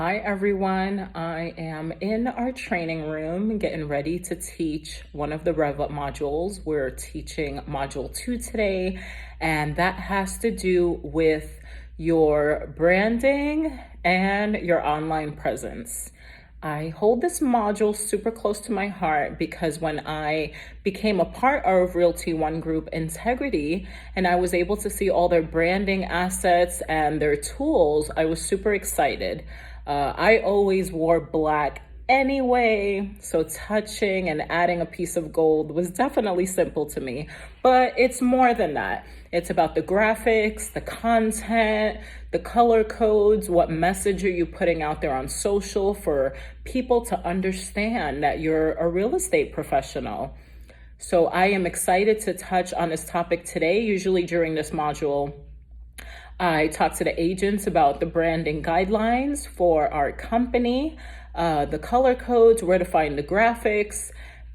Hi everyone, I am in our training room getting ready to teach one of the RevUp modules. We're teaching module 2 today, and that has to do with your branding and your online presence. I hold this module super close to my heart because when I became a part of Realty One Group Integrity and I was able to see all their branding assets and their tools, I was super excited. I always wore black anyway, so touching and adding a piece of gold was definitely simple to me, but it's more than that. It's about the graphics, the content, the color codes, what message are you putting out there on social for people to understand that you're a real estate professional. So I am excited to touch on this topic today. Usually during this module, I talk to the agents about the branding guidelines for our company, the color codes, where to find the graphics,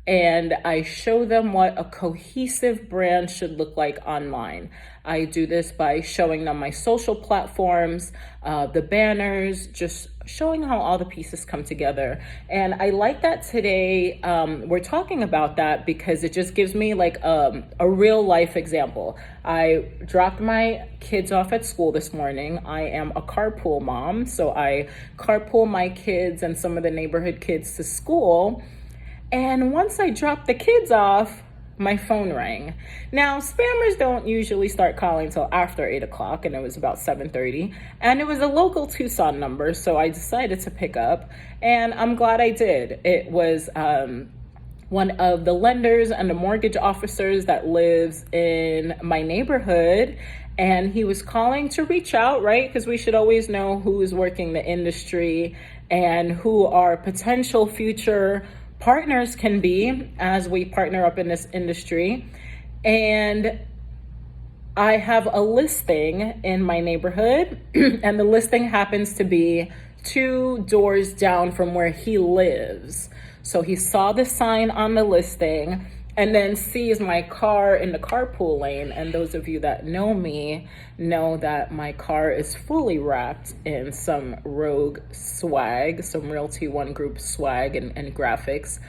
and I show them what a cohesive brand should look like online. I do this by showing them my social platforms, the banners, just showing how all the pieces come together. And I like that today we're talking about that because it just gives me like a real life example. I dropped my kids off at school this morning. I am a carpool mom, so I carpool my kids and some of the neighborhood kids to school. And once I dropped the kids off, my phone rang. Now, spammers don't usually start calling till after 8 o'clock, and it was about 7:30. And it was a local Tucson number, so I decided to pick up, and I'm glad I did. It was one of the lenders and the mortgage officers that lives in my neighborhood, and he was calling to reach out, right? Because we should always know who is working the industry and who our potential future partners can be as we partner up in this industry. And I have a listing in my neighborhood and the listing happens to be 2 doors down from where he lives. So he saw the sign on the listing and then sees my car in the carpool lane. And those of you that know me know that my car is fully wrapped in some Rogue swag, some Realty One Group swag and graphics.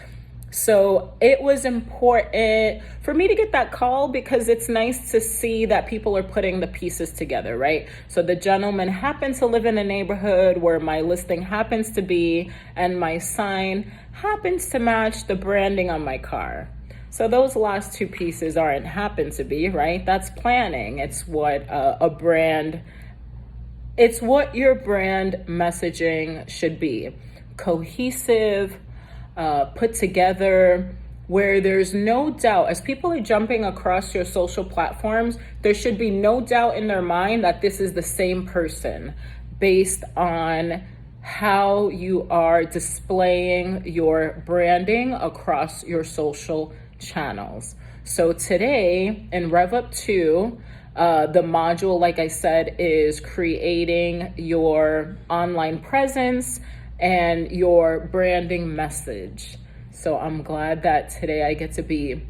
So it was important for me to get that call because it's nice to see that people are putting the pieces together, right? So the gentleman happened to live in a neighborhood where my listing happens to be, and my sign happens to match the branding on my car. So those last 2 pieces aren't happen to be, right? That's planning. It's what it's what your brand messaging should be. Cohesive, put together, where there's no doubt, as people are jumping across your social platforms, there should be no doubt in their mind that this is the same person based on how you are displaying your branding across your social channels. So today in RevUp 2, the module, like I said, is creating your online presence and your branding message. So I'm glad that today I get to be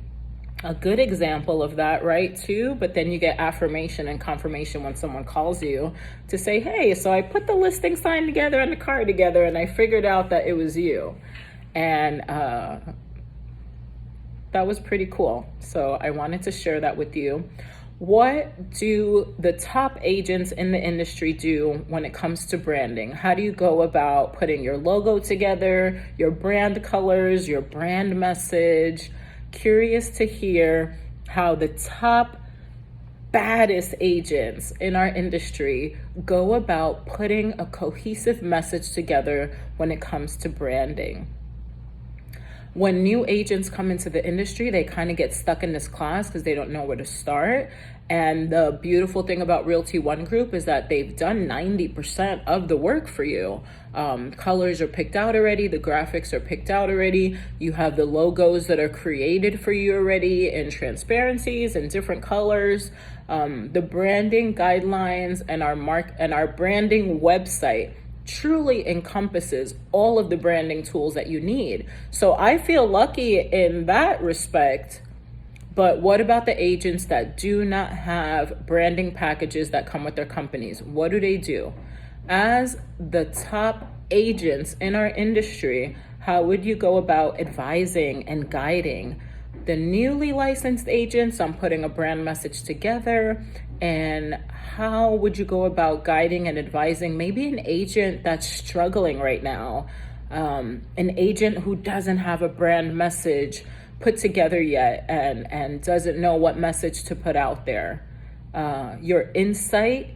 a good example of that, right, too? But then you get affirmation and confirmation when someone calls you to say, hey, so I put the listing sign together and the car together and I figured out that it was you. And that was pretty cool. So I wanted to share that with you. What do the top agents in the industry do when it comes to branding? How do you go about putting your logo together, your brand colors, your brand message? Curious to hear how the top baddest agents in our industry go about putting a cohesive message together when it comes to branding. When new agents come into the industry, they kind of get stuck in this class because they don't know where to start. And the beautiful thing about Realty One Group is that they've done 90% of the work for you. Colors are picked out already. The graphics are picked out already. You have the logos that are created for you already in transparencies and different colors. The branding guidelines and our branding website truly encompasses all of the branding tools that you need. So I feel lucky in that respect. But what about the agents that do not have branding packages that come with their companies? What do? As the top agents in our industry, how would you go about advising and guiding the newly licensed agents on putting a brand message together? And how would you go about guiding and advising maybe an agent that's struggling right now, an agent who doesn't have a brand message put together yet and doesn't know what message to put out there? Your insight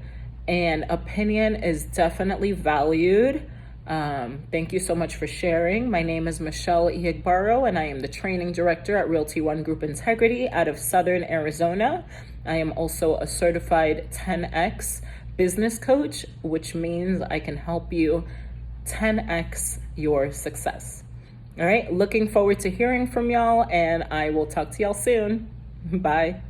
and opinion is definitely valued. Thank you so much for sharing. My name is Michelle Ihigbaro, and I am the training director at Realty One Group Integrity out of Southern Arizona. I am also a certified 10X business coach, which means I can help you 10X your success. All right, looking forward to hearing from y'all, and I will talk to y'all soon. Bye.